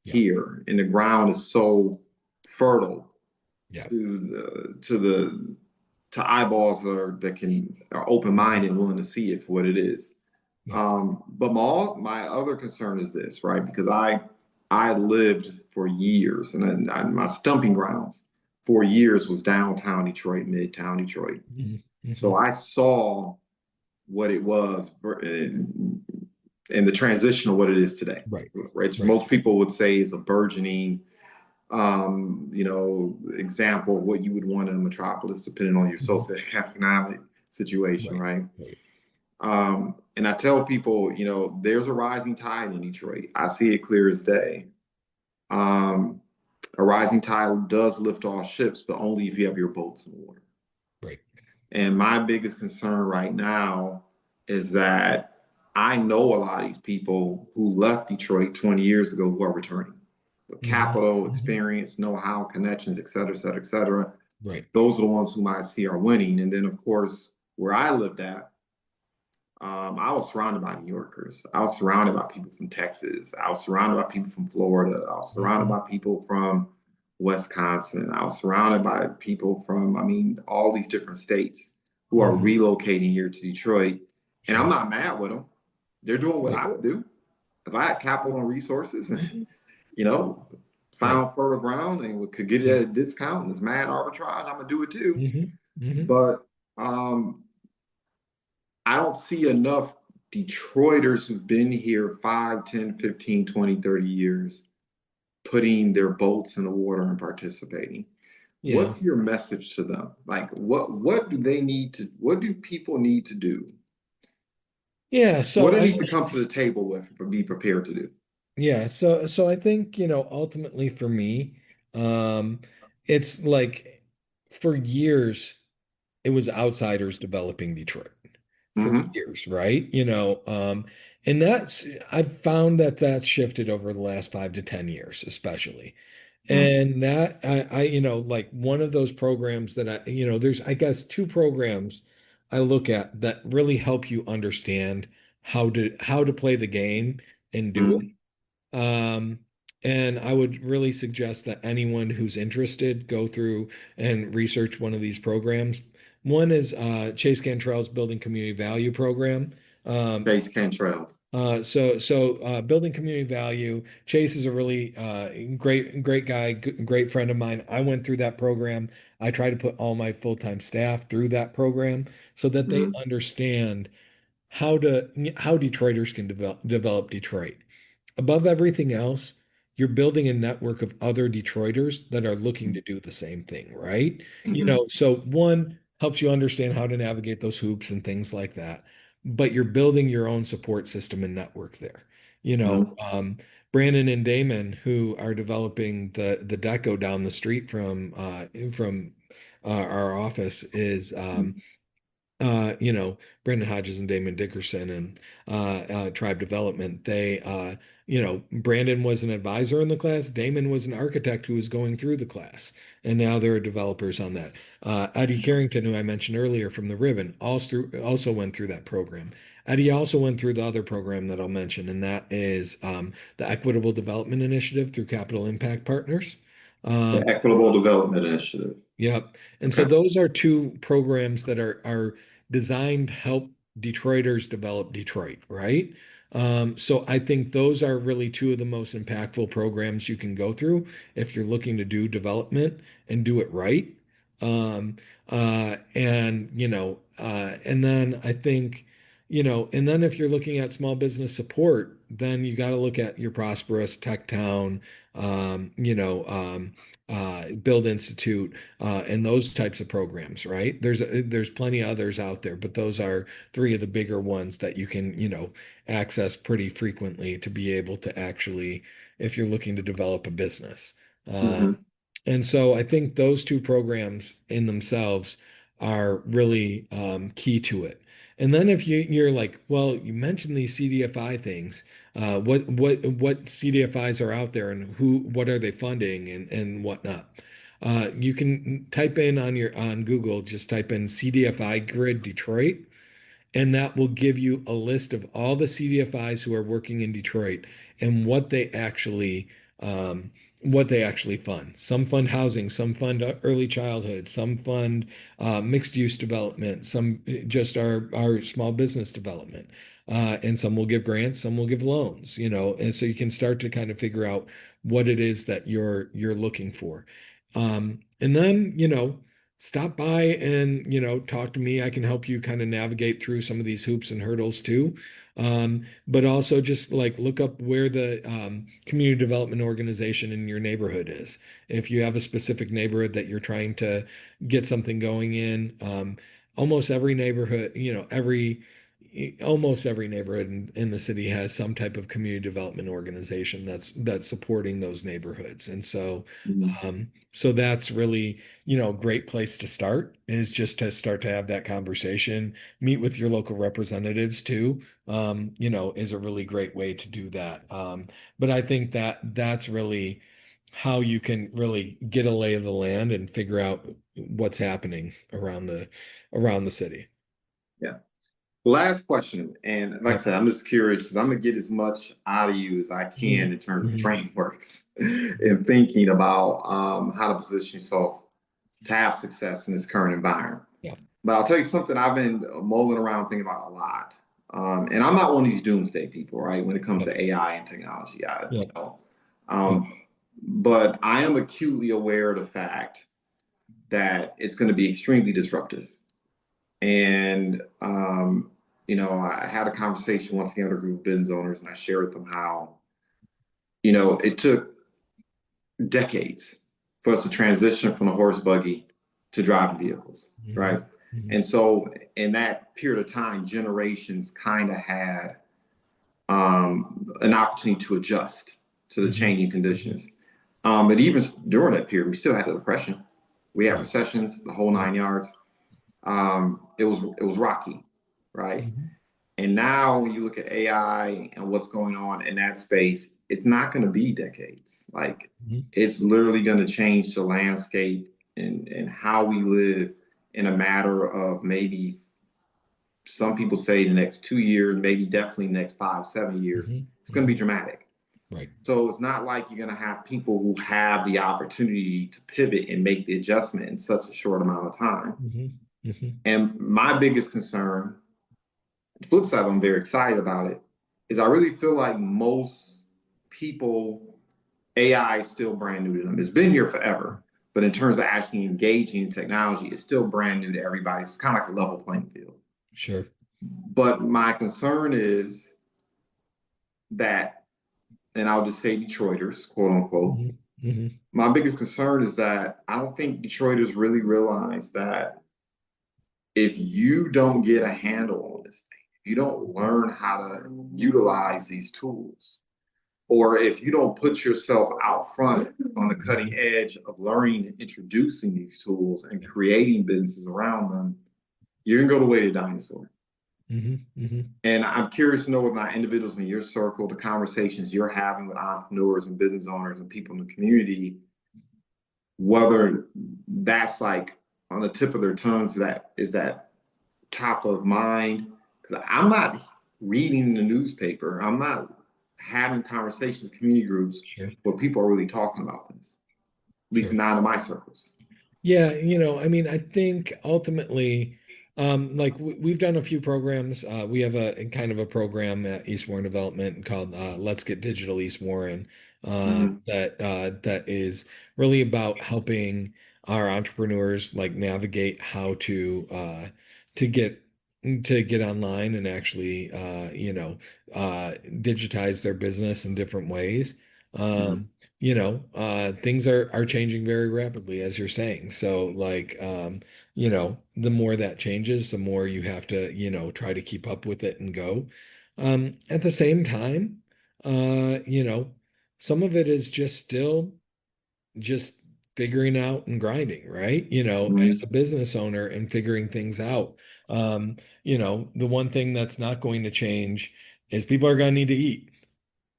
[SPEAKER 2] Yep.
[SPEAKER 1] here, and the ground is so fertile
[SPEAKER 2] Yep.
[SPEAKER 1] to eyeballs that are open minded and willing to see it for what it is.
[SPEAKER 2] Yep.
[SPEAKER 1] But my other concern is this, right? Because I lived for years, and my stumping grounds for years was downtown Detroit, midtown Detroit.
[SPEAKER 2] Hmm.
[SPEAKER 1] So
[SPEAKER 2] Hmm.
[SPEAKER 1] I saw what it was and the transition of what it is today,
[SPEAKER 2] Right.
[SPEAKER 1] right?
[SPEAKER 2] Right.
[SPEAKER 1] Most people would say is a burgeoning example of what you would want in a metropolis, depending on your
[SPEAKER 2] Hmm.
[SPEAKER 1] socioeconomic situation,
[SPEAKER 2] Right.
[SPEAKER 1] right?
[SPEAKER 2] Right.
[SPEAKER 1] And I tell people, there's a rising tide in Detroit. I see it clear as day. Um, a rising tide does lift all ships, but only if you have your boats in the water.
[SPEAKER 2] Right.
[SPEAKER 1] And my biggest concern right now is that I know a lot of these people who left Detroit 20 years ago who are returning with
[SPEAKER 2] Hmm.
[SPEAKER 1] capital,
[SPEAKER 2] Hmm.
[SPEAKER 1] experience, know how, connections, et cetera, et cetera, et cetera.
[SPEAKER 2] Right.
[SPEAKER 1] Those are the ones whom I see are winning. And then, of course, where I lived at, I was surrounded by New Yorkers. I was surrounded by people from Texas. I was surrounded by people from Florida. I was surrounded
[SPEAKER 2] Hmm.
[SPEAKER 1] by people from Wisconsin. I was surrounded by people from, I mean, all these different states who are
[SPEAKER 2] Hmm.
[SPEAKER 1] relocating here to Detroit. And I'm
[SPEAKER 2] Sure.
[SPEAKER 1] not mad with them. They're doing what
[SPEAKER 2] Right.
[SPEAKER 1] I would do if I had capital and resources, you know,
[SPEAKER 2] Right.
[SPEAKER 1] found fertile ground and could get it
[SPEAKER 2] Yep.
[SPEAKER 1] at a discount and it's mad arbitrage, I'm gonna do it too.
[SPEAKER 2] Hmm. Hmm.
[SPEAKER 1] But I don't see enough Detroiters who've been here 5, 10, 15, 20, 30 years putting their boats in the water and participating.
[SPEAKER 2] Yeah.
[SPEAKER 1] What's your message to them? Like what do people need to do?
[SPEAKER 2] Yeah.
[SPEAKER 1] What
[SPEAKER 2] So
[SPEAKER 1] do they
[SPEAKER 2] I
[SPEAKER 1] need to come to the table with or be prepared to do?
[SPEAKER 2] Yeah, so I think, ultimately for me, um, it's like for years it was outsiders developing Detroit for
[SPEAKER 1] Mm-hmm.
[SPEAKER 2] years, right? And I've found that that's shifted over the last 5 to 10 years, especially.
[SPEAKER 1] Mm-hmm.
[SPEAKER 2] And that like one of those programs that there's I guess two programs I look at that really help you understand how to play the game and do it.
[SPEAKER 1] Mm-hmm.
[SPEAKER 2] um, and I would really suggest that anyone who's interested go through and research one of these programs. One is Chase Cantrell's Building Community Value program. Um,
[SPEAKER 1] Base Cantrell.
[SPEAKER 2] Building community value. Chase is a really great guy, great friend of mine. I went through that program. I try to put all my full-time staff through that program so that they
[SPEAKER 1] Mm-hmm.
[SPEAKER 2] understand how Detroiters can develop Detroit. Above everything else, you're building a network of other Detroiters that are looking to do the same thing, right?
[SPEAKER 1] Mm-hmm.
[SPEAKER 2] So one helps you understand how to navigate those hoops and things like that, but you're building your own support system and network there. You know,
[SPEAKER 1] Mm-hmm.
[SPEAKER 2] um, Brandon and Damon, who are developing the deco down the street from our office, is you know, Brendan Hodges and Damon Dickerson and Tribe Development. You know, Brandon was an advisor in the class. Damon was an architect who was going through the class, and now there are developers on that. Eddie Carrington, who I mentioned earlier from the Ribbon, also went through that program. Eddie also went through the other program that I'll mention, and that is the Equitable Development Initiative through Capital Impact Partners.
[SPEAKER 1] The
[SPEAKER 2] Um,
[SPEAKER 1] Equitable Development Initiative.
[SPEAKER 2] Yep. And so
[SPEAKER 1] Okay.
[SPEAKER 2] those are two programs that are designed to help Detroiters develop Detroit, right? So I think those are really two of the most impactful programs you can go through if you're looking to do development and do it right. And and then I think, and then if you're looking at small business support, then you got to look at your Prosperous, Tech Town, Build Institute, and those types of programs, right? There's plenty others out there, but those are three of the bigger ones that you can, access pretty frequently to be able to actually, if you're looking to develop a business. Uh,
[SPEAKER 1] Hmm.
[SPEAKER 2] and so I think those two programs in themselves are really key to it. And then if you're like, well, you mentioned these CDFI things, what CDFIs are out there and what are they funding and whatnot. You can type in on Google, just type in CDFI Grid Detroit, and that will give you a list of all the CDFIs who are working in Detroit and um, what they actually fund. Some fund housing, some fund early childhood, some fund mixed use development, some just our small business development. And some will give grants, some will give loans, and so you can start to kind of figure out what it is that you're looking for. And then, stop by and talk to me. I can help you kind of navigate through some of these hoops and hurdles too. But also just like look up where the community development organization in your neighborhood is. If you have a specific neighborhood that you're trying to get something going in, almost every neighborhood, almost every neighborhood in the city has some type of community development organization that's supporting those neighborhoods. And so that's really, great place to start is just to start to have that conversation, meet with your local representatives too, is a really great way to do that. But I think that's really how you can really get a lay of the land and figure out what's happening around the city.
[SPEAKER 1] Yeah. Last question, and like I
[SPEAKER 2] Yep.
[SPEAKER 1] said, I'm just curious because I'm gonna get as much out of you as I
[SPEAKER 2] Mhm.
[SPEAKER 1] can in terms of
[SPEAKER 2] Mhm.
[SPEAKER 1] frameworks and thinking about how to position yourself to have success in this current environment.
[SPEAKER 2] Yeah.
[SPEAKER 1] But I'll tell you something I've been mulling around thinking about a lot. And I'm not one of these doomsday people, right? When it comes
[SPEAKER 2] Yep.
[SPEAKER 1] to AI and technology,
[SPEAKER 2] Yep. Yep.
[SPEAKER 1] um, but I am acutely aware of the fact that it's going to be extremely disruptive. And I had a conversation once again with a group of business owners, and I shared with them how, it took decades for us to transition from a horse buggy to driving vehicles,
[SPEAKER 2] Mhm.
[SPEAKER 1] right?
[SPEAKER 2] Mhm.
[SPEAKER 1] And so in that period of time, generations kind of had an opportunity to adjust to the
[SPEAKER 2] Mhm.
[SPEAKER 1] changing
[SPEAKER 2] Mhm.
[SPEAKER 1] conditions. But even during that period, we still had the depression. We had
[SPEAKER 2] Right.
[SPEAKER 1] recessions, the whole
[SPEAKER 2] Right.
[SPEAKER 1] 9 yards. It was rocky, right?
[SPEAKER 2] Mhm.
[SPEAKER 1] And now when you look at AI and what's going on in that space, it's not going to be decades. Like
[SPEAKER 2] Mhm.
[SPEAKER 1] it's literally going to change the landscape and how we live in a matter of maybe some people say the next 2 years, maybe definitely next 5, 7 years.
[SPEAKER 2] Mhm.
[SPEAKER 1] It's going to be
[SPEAKER 2] Mhm.
[SPEAKER 1] dramatic.
[SPEAKER 2] Right.
[SPEAKER 1] So it's not like you're going to have people who have the opportunity to pivot and make the adjustment in such a short amount of time.
[SPEAKER 2] Mhm. Mhm.
[SPEAKER 1] And my biggest concern, the flip side, I'm very excited about it, is I really feel like most people, AI is still brand new to them. It's been here forever, but in terms of actually engaging in technology, it's still brand new to everybody. It's kind of like a level playing field.
[SPEAKER 2] Sure.
[SPEAKER 1] But my concern is that, and I'll just say Detroiters, quote unquote,
[SPEAKER 2] Mhm. Mhm.
[SPEAKER 1] my biggest concern is that I don't think Detroiters really realize that if you don't get a handle on this thing, if you don't learn how to utilize these tools, or if you don't put yourself out front on the cutting edge of learning and introducing these tools and
[SPEAKER 2] Yeah.
[SPEAKER 1] creating businesses around them, you can go the way to dinosaur.
[SPEAKER 2] Hmm.
[SPEAKER 1] And I'm curious to know with not individuals in your circle, the conversations you're having with entrepreneurs and business owners and people in the community, whether that's like on the tip of their tongues, that is that top of mind. Because I'm not reading the newspaper, I'm not having conversations, community groups
[SPEAKER 2] Sure,
[SPEAKER 1] where people are really talking about this, at least
[SPEAKER 2] sure.
[SPEAKER 1] not in my circles.
[SPEAKER 2] Yeah, I mean, I think ultimately, like we've done a few programs. We have a kind of a program at East Warren Development called Let's Get Digital East Warren,
[SPEAKER 1] Mm-hmm.
[SPEAKER 2] that is really about helping our entrepreneurs like navigate how to get to get online and actually digitize their business in different ways.
[SPEAKER 1] Mm-hmm.
[SPEAKER 2] Um, things are changing very rapidly, as you're saying. So, like, the more that changes, the more you have to, try to keep up with it and go. At the same time, you know, some of it is just still just figuring out and grinding, right? As a business owner and figuring things out. The one thing that's not going to change is people are going to need to eat.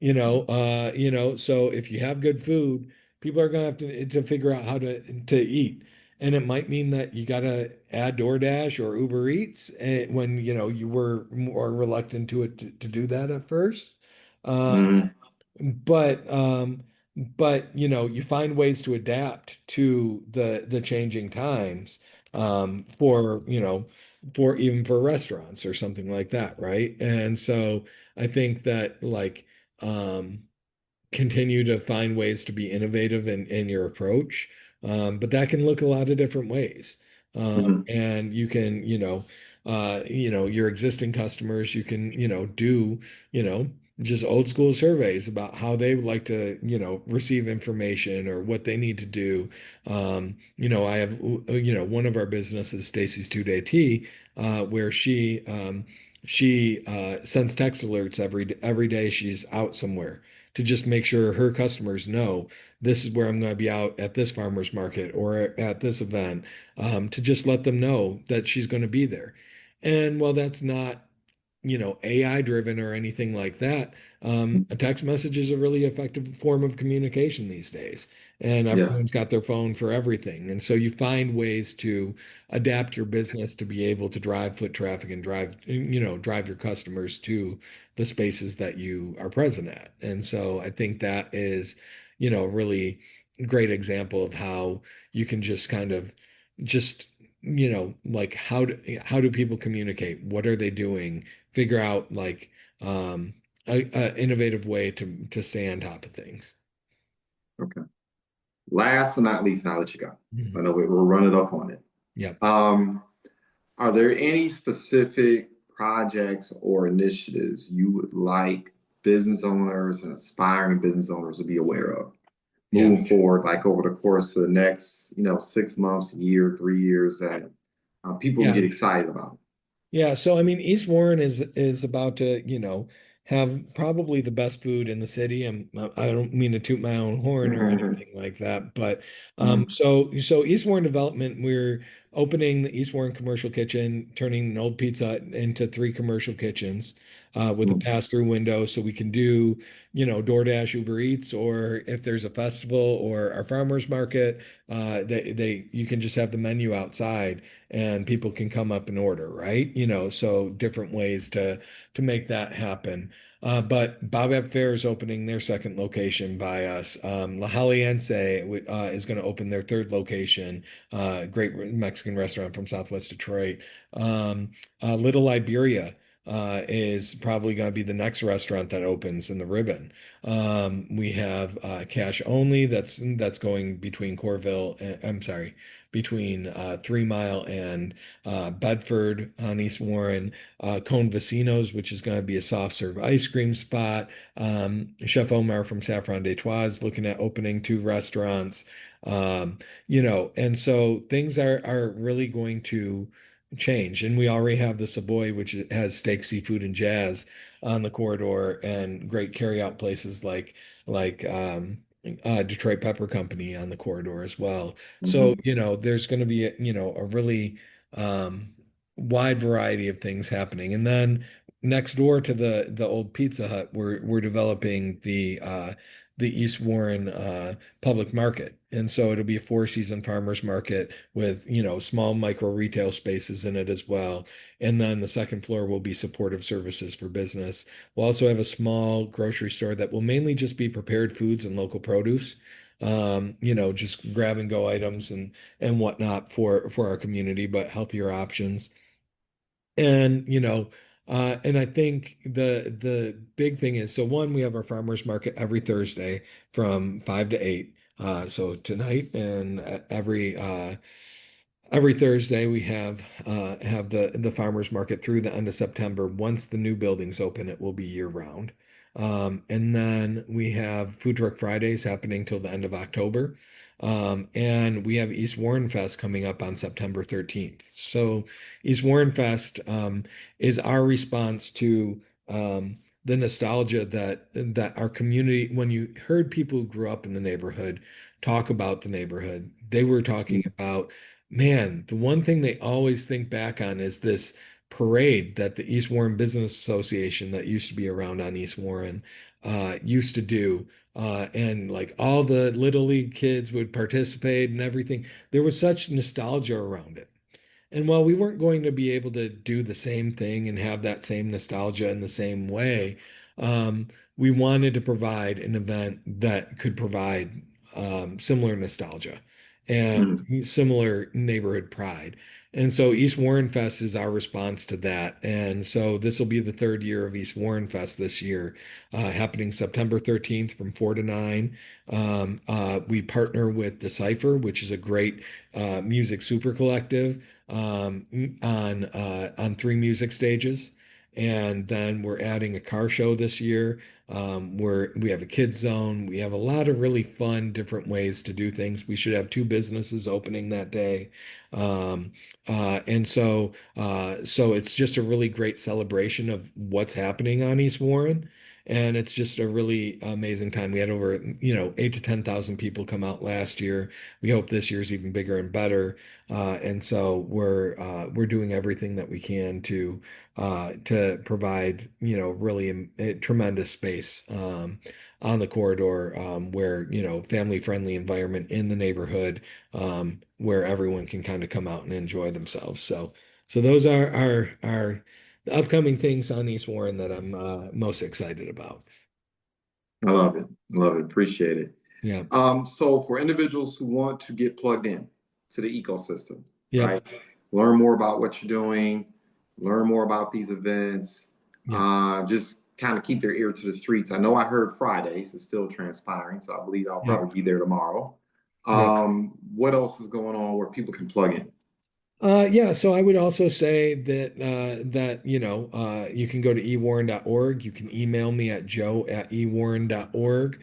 [SPEAKER 2] So if you have good food, people are gonna have to figure out how to eat. And it might mean that you gotta add DoorDash or Uber Eats when you were more reluctant to do that at first. Um,
[SPEAKER 1] Mm-hmm.
[SPEAKER 2] but you find ways to adapt to the changing times for even for restaurants or something like that, right? And so I think that like um, continue to find ways to be innovative in your approach. But that can look a lot of different ways.
[SPEAKER 1] Mm-hmm.
[SPEAKER 2] And you can, your existing customers, you can, do, you know, just old school surveys about how they would like to, receive information or what they need to do. I have, one of our businesses, Stacy's 2 Day Tea, where she sends text alerts every day she's out somewhere to just make sure her customers know this is where I'm going to be out at this farmer's market or at this event, to just let them know that she's going to be there. And while that's not, AI driven or anything like that, a text message is a really effective form of communication these days. And
[SPEAKER 1] Yes.
[SPEAKER 2] everyone's got their phone for everything. And so you find ways to adapt your business to be able to drive foot traffic and drive your customers to the spaces that you are present at. And so I think that is, a really great example of how you can just kind of just, like how do people communicate? What are they doing? Figure out like a innovative way to stay on top of things.
[SPEAKER 1] Okay. Last but not least, and I'll let you go. I
[SPEAKER 2] Mhm.
[SPEAKER 1] know we're running up on it.
[SPEAKER 2] Yep.
[SPEAKER 1] Um, are there any specific projects or initiatives you would like business owners and aspiring business owners to be aware of
[SPEAKER 2] Yeah.
[SPEAKER 1] moving forward, like over the course of the next, 6 months, a year, 3 years, that people can
[SPEAKER 2] Yeah.
[SPEAKER 1] get excited about?
[SPEAKER 2] Yeah, so I mean, East Warren is about to, have probably the best food in the city. And I don't mean to toot my own horn or anything like that, but
[SPEAKER 1] Mhm.
[SPEAKER 2] so East Warren Development, we're opening the East Warren Commercial Kitchen, turning an old pizza Hut into three commercial kitchens with a
[SPEAKER 1] Mhm.
[SPEAKER 2] pass-through window, so we can do, DoorDash, Uber Eats, or if there's a festival or our farmers market, they you can just have the menu outside and people can come up and order, right? So different ways to make that happen. But Bob Ebb Fair is opening their second location by us. La Jaliense is going to open their third location, great Mexican restaurant from Southwest Detroit. Little Liberia is probably going to be the next restaurant that opens in the Ribbon. We have Cash Only that's going between Corville, I'm sorry, between 3 Mile and Bedford on East Warren, Cone Vecinos, which is going to be a soft serve ice cream spot. Chef Omar from Saffron des Trois is looking at opening two restaurants. And so things are really going to change. And we already have the Savoy, which has steak, seafood, and jazz on the corridor, and great carryout places like Detroit Pepper Company on the corridor as well. So,
[SPEAKER 1] Mhm.
[SPEAKER 2] there's going to be a really um, wide variety of things happening. And then next door to the old Pizza Hut, we're developing the East Warren public market. And so it'll be a four-season farmers market with, small micro retail spaces in it as well. And then the second floor will be supportive services for business. We'll also have a small grocery store that will mainly just be prepared foods and local produce. Just grab and go items and whatnot for our community, but healthier options. And and I think the big thing is, so one, we have our farmers market every Thursday from 5 to 8. So tonight and every Thursday we have the farmers market through the end of September. Once the new buildings open, it will be year round. And then we have Food Truck Fridays happening till the end of October. And we have East Warren Fest coming up on September 13th. So East Warren Fest is our response to the nostalgia that our community, when you heard people who grew up in the neighborhood talk about the neighborhood, they were talking about, man, the one thing they always think back on is this parade that the East Warren Business Association that used to be around on East Warren used to do. And like all the Little League kids would participate and everything. There was such nostalgia around it. And while we weren't going to be able to do the same thing and have that same nostalgia in the same way, we wanted to provide an event that could provide similar nostalgia and
[SPEAKER 1] Mhm.
[SPEAKER 2] similar neighborhood pride. And so East Warren Fest is our response to that. And so this will be the third year of East Warren Fest this year, happening September 13th from 4 to 9. We partner with Decipher, which is a great music super collective on three music stages. And then we're adding a car show this year. Where we have a kids zone. We have a lot of really fun, different ways to do things. We should have two businesses opening that day. And so it's just a really great celebration of what's happening on East Warren. And it's just a really amazing time. We had over, 8 to 10,000 people come out last year. We hope this year's even bigger and better. And so we're doing everything that we can to provide, really a tremendous space on the corridor where, family-friendly environment in the neighborhood where everyone can kind of come out and enjoy themselves. So those are our the upcoming things on East Warren that I'm most excited about.
[SPEAKER 1] I love it. I love it. Appreciate it.
[SPEAKER 2] Yeah.
[SPEAKER 1] So for individuals who want to get plugged in to the ecosystem,
[SPEAKER 2] Yep.
[SPEAKER 1] right? Learn more about what you're doing, learn more about these events,
[SPEAKER 2] Yep.
[SPEAKER 1] just kind of keep their ear to the streets. I know I heard Fridays is still transpiring, so I believe I'll
[SPEAKER 2] Yep.
[SPEAKER 1] probably be there tomorrow.
[SPEAKER 2] Yep.
[SPEAKER 1] What else is going on where people can plug in?
[SPEAKER 2] Yeah, so I would also say that you can go to ewarren.org. You can email me at joe@ewarren.org.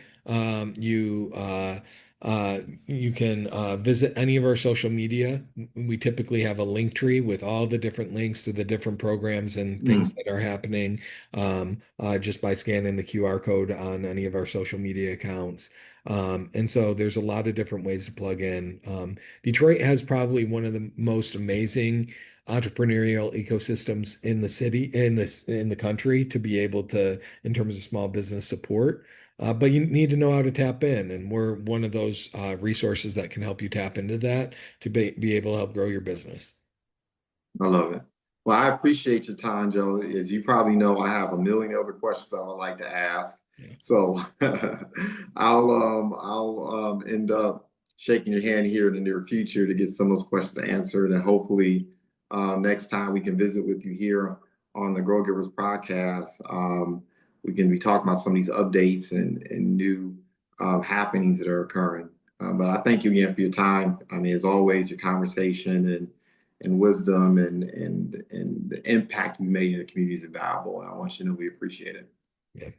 [SPEAKER 2] You can visit any of our social media. We typically have a link tree with all the different links to the different programs and things
[SPEAKER 1] Mm,
[SPEAKER 2] that are happening just by scanning the QR code on any of our social media accounts. And so there's a lot of different ways to plug in. Detroit has probably one of the most amazing entrepreneurial ecosystems in the city, in the country, to be able to, in terms of small business support. But you need to know how to tap in, and we're one of those resources that can help you tap into that to be able to help grow your business.
[SPEAKER 1] I love it. Well, I appreciate your time, Joe. As you probably know, I have a million other questions I would like to ask.
[SPEAKER 2] Yeah.
[SPEAKER 1] So I'll end up shaking your hand here in the near future to get some of those questions answered, and hopefully next time we can visit with you here on the Grow Givers podcast. We can be talking about some of these updates and new happenings that are occurring. But I thank you again for your time. I mean, as always, your conversation and wisdom and the impact you made in the community is invaluable. And I want you to know we appreciate it.
[SPEAKER 2] Yeah.